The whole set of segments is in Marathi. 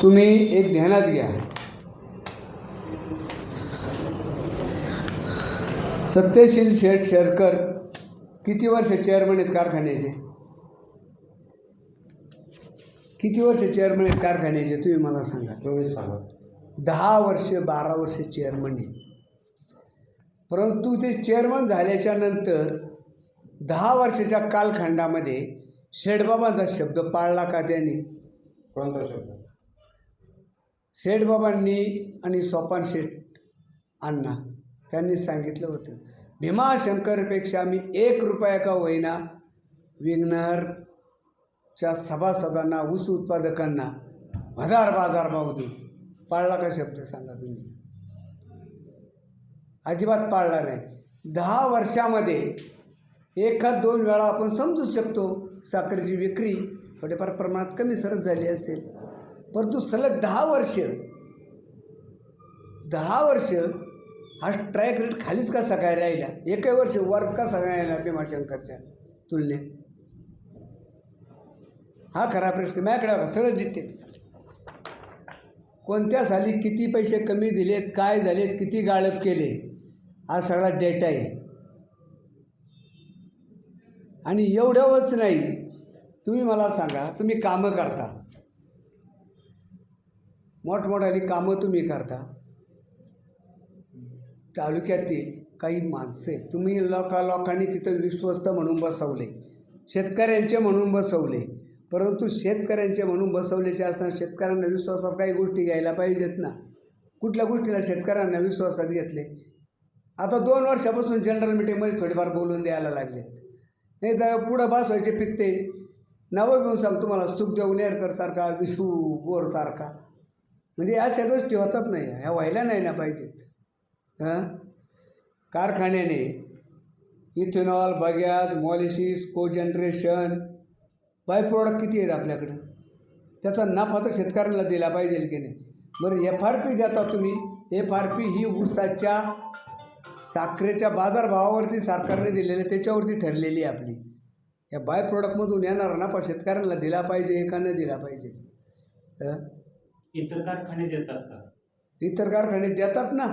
तुम्ही एक ध्यानात घ्या, सत्यशील शेठ शेरकर किती वर्ष चेअरमन आहेत कारखान्याचे? किती वर्ष चेअरमन आहेत कारखान्याचे तुम्ही मला सांगा. तुम्ही सांगा. 10 वर्ष 12 वर्ष चेअरमन आहे. परंतु ते चेअरमन झाल्याच्या नंतर 10 वर्षाच्या कालखंडामध्ये शेठबाबांचा शब्द पाळला का त्यांनी? कोणता शब्द? शेठबाबांनी आणि सोपान शेठ अण्णा त्यांनी सांगितलं होतं, भीमाशंकरपेक्षा मी 1 रुपया का होईना विग्नरच्या सभासदांना, ऊस उत्पादकांना हजार बाजारभाव देऊ. पाळला का शब्द सांगा तुम्ही? अजिबात पाळला नाही. 10 वर्षामध्ये एखाद 2 वेळा आपण समजू शकतो साखरेची विक्री थोडेफार प्रमाणात कमी सरत झाली असेल, परंतु सलग 10 वर्ष हा स्ट्राईक रेट खालीच कसा काय राहिला? एकही वर्ष वर कसा काय राहिला भीमाशंकरच्या तुलनेत? हा खरा प्रश्न. माझ्याकडे बघा सगळं डिटेल, कोणत्या साली किती पैसे कमी दिलेत, काय झालेत, किती गाळप केले, हा सगळा डेटा आहे. आणि एवढंच नाही, तुम्ही मला सांगा, तुम्ही कामं करता, मोठमोठाली कामं तुम्ही करता, तालुक्यातील काही माणसे तुम्ही लोकांनी तिथं विश्वस्त म्हणून बसवले, शेतकऱ्यांचे म्हणून बसवले, परंतु शेतकऱ्यांचे म्हणून बसवल्याचे असताना शेतकऱ्यांना विश्वासात काही गोष्टी घ्यायला पाहिजेत ना. कुठल्या गोष्टीला शेतकऱ्यांना विश्वासात घेतले? आता 2 वर्षापासून जनरल मिटिंगमध्ये थोडेफार बोलून द्यायला लागलेत. नाही तर पुढं बसवायचे पिकते नावं घेऊन सांग तुम्हाला, सुखदेव नेरकर सारखा, विशू बोर सारखा, म्हणजे अशा गोष्टी होतात नाही, ह्या व्हायला नाही ना पाहिजेत. कारखान्याने ethanol, bagasse, molasses, cogeneration, by product किती आहेत आपल्याकडं, त्याचा नफा तर शेतकऱ्यांना दिला पाहिजे की नाही? बरं, FRP देता तुम्ही. FRP ही ऊसाच्या साखरेच्या बाजारभावावरती सरकारने दिलेले, त्याच्यावरती ठरलेली आहे आपली. या बाय प्रोडक्टमधून येणारा नफा शेतकऱ्यांना दिला पाहिजे का नाही दिला पाहिजे? इतर कारखाने देतात का? इतर कारखाने देतात ना,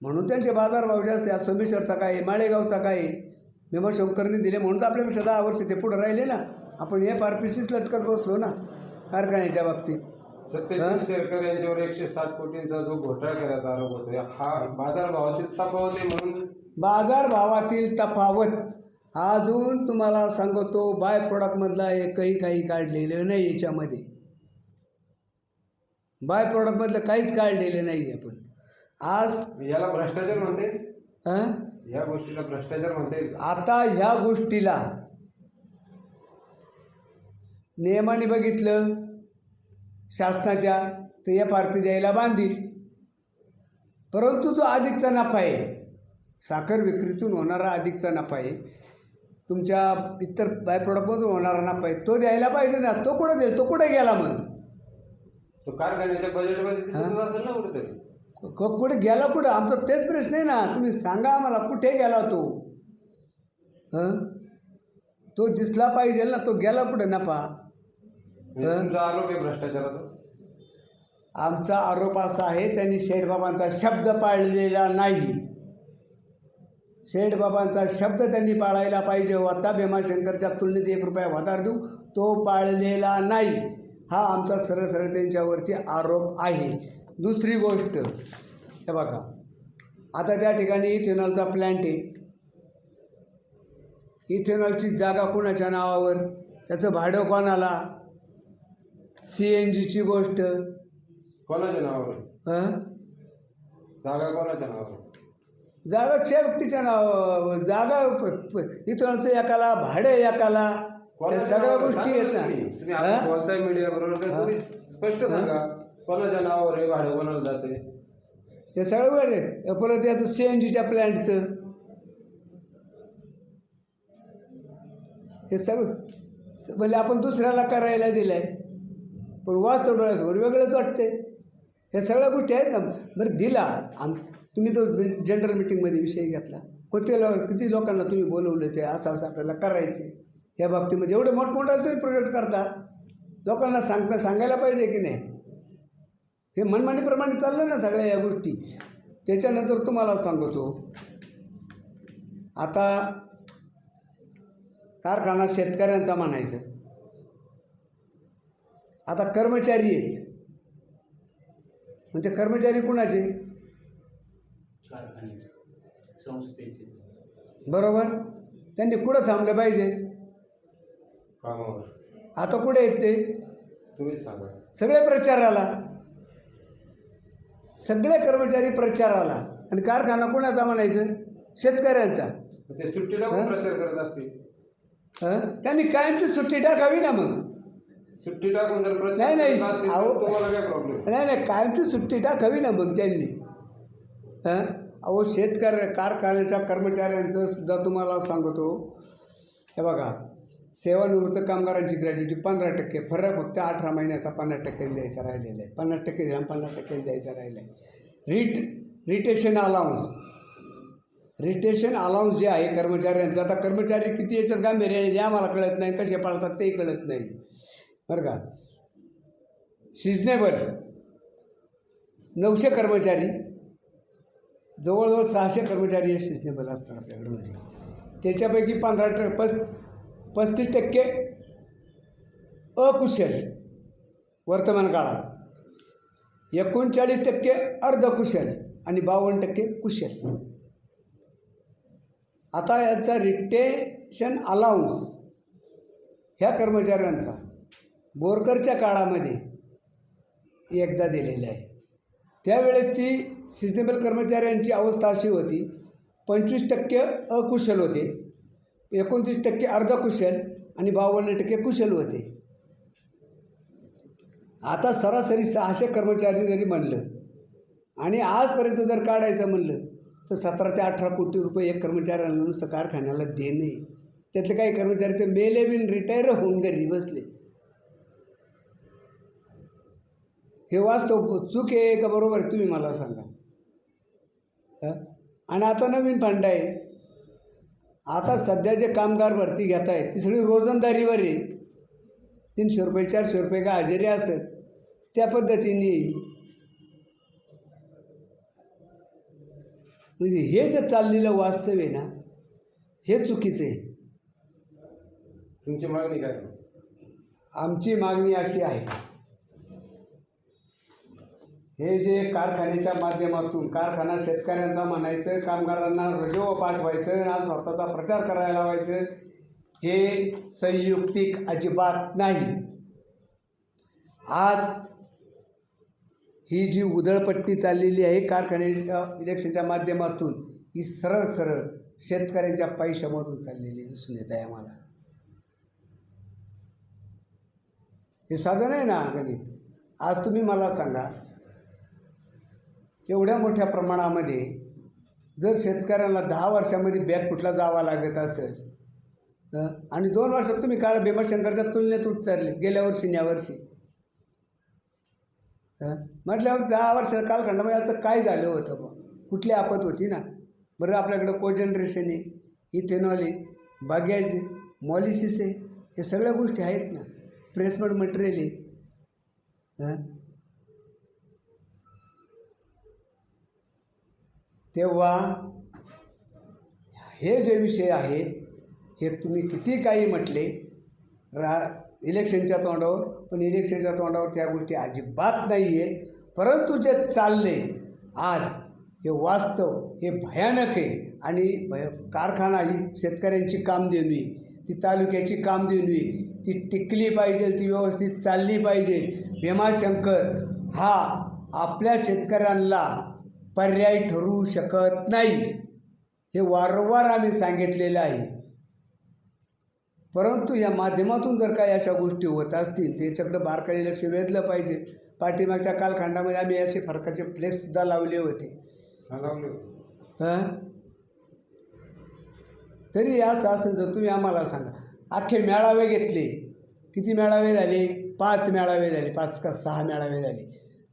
म्हणून त्यांचे बाजारभाव जास्त आहे. सोमेश्वरचा काय आहे, माळेगावचा काय आहे, भीमाशंकरने दिले म्हणून तर आपल्यापेक्षा 10 वर्ष ते पुढे राहिले ना. आपण FRPशीच लटकत बसलो ना कारखान्याच्या बाबतीत. सत्यशील शेरकर यांच्यावर 160 कोटींचा जो घोटाळा करण्याचा आरोप होतो, हा बाजारभावातील तफावत आहे म्हणून. बाजारभावातील तफावत अजून तुम्हाला सांगतो, बाय प्रोडक्टमधला एकही काही काढलेलं नाही याच्यामध्ये. बाय प्रोडक्टमधलं काहीच काढलेलं नाही आपण. आज याला भ्रष्टाचार म्हणता येईल? या गोष्टीला भ्रष्टाचार म्हणता येईल? आता ह्या गोष्टीला नियमाने बघितलं शासनाच्या, ते FRP द्यायला बांधील, परंतु जो अधिकचा नफा आहे, साखर विक्रीतून होणारा अधिकचा नफा आहे, तुमच्या इतर बाय प्रोडक्टमधून होणारा नफा आहे, तो द्यायला पाहिजे ना. तो कुठं देईल? तो कुठे गेला मग? तो कारखान्याच्या बजेटमध्ये दिसत असेल ना कुठेतरी. कुठे गेला? कुठं? आमचा तेच प्रश्न आहे ना. तुम्ही सांगा आम्हाला कुठे गेला तो? तो दिसला पाहिजे ना, तो गेला कुठे नफा? तुमचा आरोप आहे भ्रष्टाचाराचा? आमचा आरोप असा आहे, त्यांनी शेठबाबांचा शब्द पाळलेला नाही. शेठबाबांचा शब्द त्यांनी पाळायला पाहिजे होता. भीमाशंकरच्या तुलनेत 1 रुपया વધાર देऊ, तो पाळलेला नाही. हा आमचा सरळ सरळ त्यांच्यावरती आरोप आहे. दुसरी गोष्ट, हे बघा, आता त्या ठिकाणी इथेनॉलचा प्लॅन्ट आहे. इथेनॉलची जागा कोणाच्या नावावर, त्याचं भाडं कोणाला, CNGची गोष्ट कोणाच्या नावावर? जागा कोणाच्या नावावर? जागा त्या व्यक्तीच्या नावावर. जागा इथेनॉलचं एकाला, भाडे एकाला, या सगळ्या गोष्टी आहेत ना. तुम्ही आता बोलताय मीडिया बरोबर, तर तुम्ही स्पष्ट सांगा कोणाच्या नावावर हे भाडं कोणाला जाते? हे सगळं वेळ. परत याचं CNGच्या प्लॅन्टचं हे सगळं म्हणजे आपण दुसऱ्याला करायला दिलं आहे, पण वास्तव डोळ्यासमोर वेगळंच वाटते. हे सगळ्या गोष्टी आहेत ना. बरं दिला, तुम्ही तो जनरल मिटिंगमध्ये विषय घेतला, किती लोकांना तुम्ही बोलवलं, ते असं असं आपल्याला करायचे या बाबतीमध्ये. एवढे मोठमोठा तुम्ही प्रोजेक्ट करता, लोकांना सांगायला पाहिजे की नाही? हे मनमानीप्रमाणे चाललं ना सगळ्या या गोष्टी. त्याच्यानंतर तुम्हाला सांगतो, आता कारखाना शेतकऱ्यांचा म्हणायचं, आता कर्मचारी आहेत, म्हणजे कर्मचारी कुणाचे? कारखान्याचे, संस्थेचे. बरोबर. त्यांनी कुठं थांबलं पाहिजे? कामावर. आता कुठे आहेत ते? तुम्हीच सांगा. सगळे प्रचाराला, सगळे कर्मचारी प्रचाराला. आणि कारखाना कुणाचा म्हणायचं? शेतकऱ्यांचा. ते सुट्टी टाकून प्रचार करत असतील. त्यांनी कायमची सुट्टी टाकावी ना मग. सुट्टी टाकून जर प्रचार नाही नाही, करत असतील अहो तर तुम्हाला काय प्रॉब्लेम? नाही नाही, कायमची सुट्टी टाकावी ना मग त्यांनी. अहो कारखान्याच्या कर्मचाऱ्यांचं सुद्धा तुम्हाला सांगतो, हे बघा, सेवानिवृत्त कामगारांची ग्रॅज्युटी 15%, फरक फक्त 18 महिन्याचा 50% द्यायचा राहिलेला आहे. 50% द्या, 50% द्यायचा राहिला आहे. रिटेशन अलाउन्स जे आहे कर्मचाऱ्यांचं, आता कर्मचारी किती याच्यात गांभीर्य आहे हे आम्हाला कळत नाही, कसे पाळतात तेही कळत नाही बरं का. सिजनेबल 900 कर्मचारी, जवळजवळ 600 कर्मचारी हे सिजनेबल असतात आपल्याकडे. म्हणजे त्याच्यापैकी 35% अकुशल वर्तमान काळात, 39% अर्धकुशल आणि 52% कुशल. आता याचा रिटेशन अलाउन्स ह्या कर्मचाऱ्यांचा बोरकरच्या काळामध्ये एकदा दिलेला आहे. त्यावेळेसची सिजनेबल कर्मचाऱ्यांची अवस्था अशी होती, 25% अकुशल होते, 29% अर्धकुशल आणि 52% कुशल होते. आता सरासरी 600 कर्मचारी जरी म्हणलं आणि आजपर्यंत जर काढायचं म्हणलं तर 17 ते 18 कोटी रुपये एक कर्मचाऱ्यांना नुसतं कारखान्याला देणे. त्यातले काही कर्मचारी ते मेले बिन रिटायर होऊन घरी बसले. हे वास्तव चूक आहे का बरोबर आहे? तुम्ही मला सांगा. आणि आता नवीन फंड आहे. आता सध्या जे कामगार भरती घेत आहेत ती सगळी रोजंदारीवर आहे. 300 रुपये 400 रुपये का हजेरी असत त्या पद्धतीने. म्हणजे हे जे चाललेलं वास्तव आहे ना, हे चुकीचं आहे. तुमची मागणी काय? आमची मागणी अशी आहे, हे जे कारखान्याच्या माध्यमातून कारखाना शेतकऱ्यांचा म्हणायचं, कामगारांना रजो पाठवायचं, ना स्वतःचा प्रचार करायला लावायचं, हे संयुक्तिक अजिबात नाही. आज ही जी उधळपट्टी चाललेली आहे कारखान्याच्या इलेक्शनच्या माध्यमातून, ही सरळ सरळ शेतकऱ्यांच्या पैशामधून चाललेली दिसून येत आहे आम्हाला. हे साधं नाही ना गणित. आज तुम्ही मला सांगा, एवढ्या मोठ्या प्रमाणामध्ये जर शेतकऱ्यांना 10 वर्षामध्ये बॅग कुठला जावा लागत असेल आणि 2 वर्षात तुम्ही कार भीमाशंकरच्या तुलनेत उतरले गेल्या वर्षी आणि यावर्षी, म्हटल्यावर 10 वर्षाच्या कालखंडामध्ये असं काय झालं होतं बा? कुठली आपत होती ना? बरं, आपल्याकडं कोजनरेशन आहे, इथेनॉल आहे, बागॅज आहे, मॉलिसिस आहे, हे सगळ्या गोष्टी आहेत ना, प्लेसमेंट मटेरियल आहे. तेव्हा हे जे विषय आहेत हे तुम्ही किती काही म्हटले इलेक्शनच्या तोंडावर, पण इलेक्शनच्या तोंडावर त्या गोष्टी अजिबात नाही आहे. परंतु जे चालले आज हे वास्तव हे भयानक आहे. आणि कारखाना ही शेतकऱ्यांची कामधेनू, ती तालुक्याची कामधेनू, ती टिकली पाहिजे, ती व्यवस्थित चालली पाहिजे. भीमाशंकर हा आपल्या शेतकऱ्यांना पर्याय ठरू शकत नाही, हे वारंवार आम्ही सांगितलेलं आहे. परंतु या माध्यमातून जर काही अशा गोष्टी होत असतील त्याच्याकडं बारकाई लक्ष वेधलं पाहिजे. पाठीमागच्या कालखंडामध्ये आम्ही असे फरकाचे फ्लेक्ससुद्धा लावले होते. तरी असं असेल तर तुम्ही आम्हाला सांगा. अख्खे मेळावे घेतले, किती मेळावे झाले? 5 मेळावे झाले, 5 का 6 मेळावे झाले.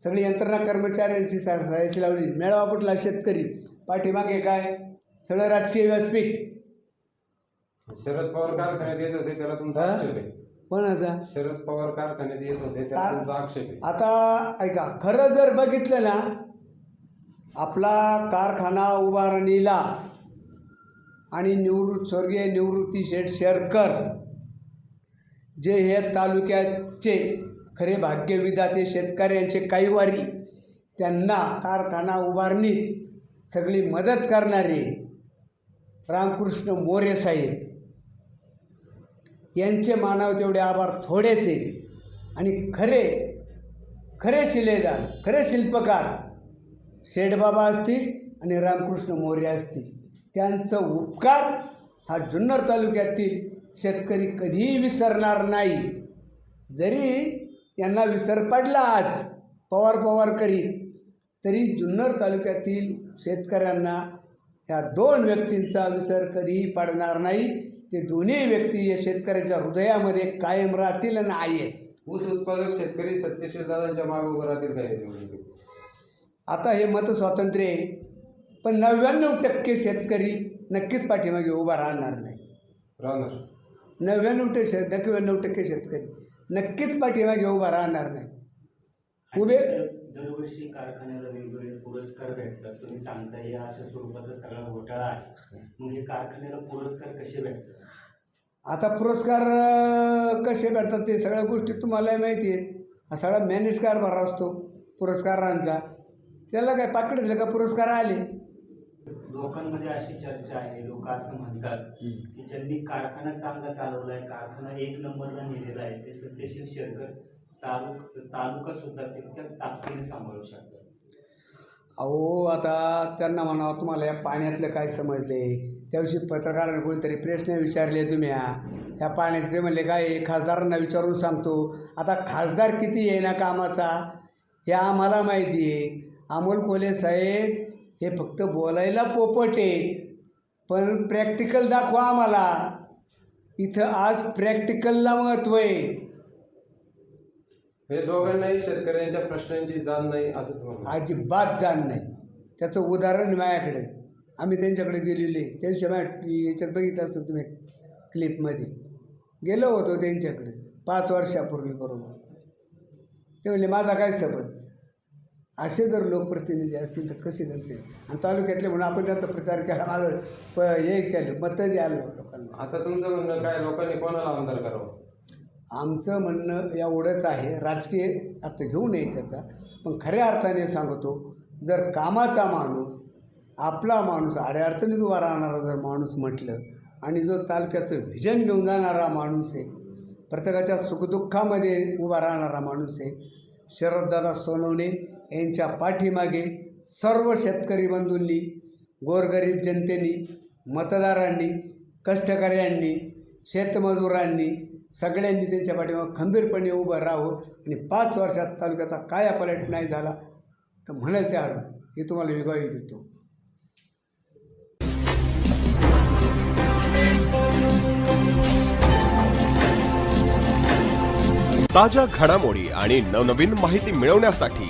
सगळी यंत्रणा कर्मचाऱ्यांची सहाय्याची लावली. मेळावा कुठला? शेतकरी. पाठीमागे काय? सगळं राजकीय व्यासपीठ. शरद पवार कारखान्यात येत होते, त्याला तुमचा आक्षेप आहे? कोणाचा? शरद पवार कारखान्यात येत होते त्याचा तुमचा आक्षेप आहे. आता ऐका, खरं जर बघितलं ना, आपला कारखाना उभारणीला आणि स्वर्गीय निवृत्ती शेठ शेरकर जे हे तालुक्याचे खरे भाग्यविधाते शेतकऱ्यांचे कैवारी, त्यांना कारखाना उभारणीत सगळी मदत करणारे रामकृष्ण मोरे साहेब यांचे मानावे तेवढे आभार थोडेच आहेत. आणि खरे शिलेदार, खरे शिल्पकार शेठबाबा असतील आणि रामकृष्ण मोरे असतील. त्यांचं उपकार हा जुन्नर तालुक्यातील शेतकरी कधीही विसरणार नाही. जरी यांना विसर पडला आज पवार करीत, तरी जुन्नर तालुक्यातील शेतकऱ्यांना ह्या दोन व्यक्तींचा विसर कधीही पडणार नाही. ते दोन्ही व्यक्ती या शेतकऱ्यांच्या हृदयामध्ये कायम राहतील आणि आहेत. ऊस उत्पादक शेतकरी सत्यशील दादांच्या मागे उभं राहतील काय निवडणुकीत? आता हे मतस्वातंत्र्य आहे, पण 99% शेतकरी नक्कीच पाठीमागे उभा राहणार नाही. राहणार 99% शेतकरी नक्कीच पाठीमागे उभा राहणार नाही. उभे दरवर्षी कारखान्याला वेगवेगळे पुरस्कार भेटतात. तुम्ही सांगताय या अशा स्वरूपाचा सगळा घोटाळा आहे. मग हे कारखान्याला पुरस्कार कसे भेटतात? आता पुरस्कार कसे भेटतात ते सगळ्या गोष्टी तुम्हालाही माहिती आहेत. हा सगळा मॅनेज कारभार असतो पुरस्कारांचा. त्याला काय पाकिट दिलं का पुरस्कार आले? लोकांमध्ये अशी चर्चा आहे, लोक असं म्हणतात की ज्यांनी कारखाना चांगला चालवलाय, कारखाना 1 नंबरला नेलेला आहे, ते सत्यशील शेरकर तालुका सुद्धा तितक्याच ताकदीने सांभाळू शकतात. अहो, आता त्यांना म्हणावं तुम्हाला या पाण्यातलं काय समजले? त्या दिवशी पत्रकारांनी कोणीतरी प्रश्न विचारले, तुम्ही या पाण्यात ते म्हणले काय? खासदारांना विचारून सांगतो. आता खासदार किती आहे ना कामाचा हे आम्हाला माहिती आहे. अमोल कोल्हे साहेब हे फक्त बोलायला पोपट आहेत, पण प्रॅक्टिकल दाखवा आम्हाला. इथं आज प्रॅक्टिकलला महत्त्व आहे. हे दोघांनाही शेतकऱ्यांच्या प्रश्नांची जाण नाही असं तुम्हाला? अजिबात जाण नाही. त्याचं उदाहरण माझ्याकडे, आम्ही त्यांच्याकडे गेलेले, त्यांच्या याच्यात बघितलं असं तुम्ही क्लिपमध्ये, गेलो होतो त्यांच्याकडे 5 वर्षापूर्वी बरोबर. ते म्हणले माझा काय सबंध? असे जर लोकप्रतिनिधी असतील तर कसे त्यांचे? आणि तालुक्यातले म्हणून आपण त्यांचा प्रचार केला, मला हे केलं, मतं द्यायला लोकांना. आता तुमचं म्हणणं काय, लोकांनी कोणाला आमदार करावं? आमचं म्हणणं एवढंच आहे, राजकीय अर्थ घेऊ नये त्याचा, पण खऱ्या अर्थाने सांगतो, जर कामाचा माणूस, आपला माणूस, अडचणीत उभा राहणारा जर माणूस म्हटलं, आणि जो तालुक्याचं व्हिजन घेऊन जाणारा माणूस आहे, प्रत्येकाच्या सुखदुःखामध्ये उभा राहणारा माणूस आहे, शरददादा सोनवणे यांच्या पाठीमागे सर्व शेतकरी बंधूंनी, गोरगरीब जनतेने, मतदारांनी, कष्टकऱ्यांनी, शेतमजुरांनी सगळ्यांनी त्यांच्या पाठीमागे खंबीरपणे उभं राहावं. आणि 5 वर्षात तालुक्याचा कायापालट नाही झाला तर म्हणाल त्यावर हे तुम्हाला मी ग्वाही देतो. ताज्या घडामोडी आणि नवनवीन माहिती मिळवण्यासाठी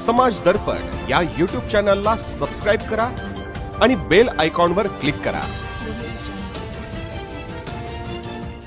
समाज दर्पण या YouTube चॅनलला सबस्क्राईब करा आणि बेल आयकॉनवर क्लिक करा.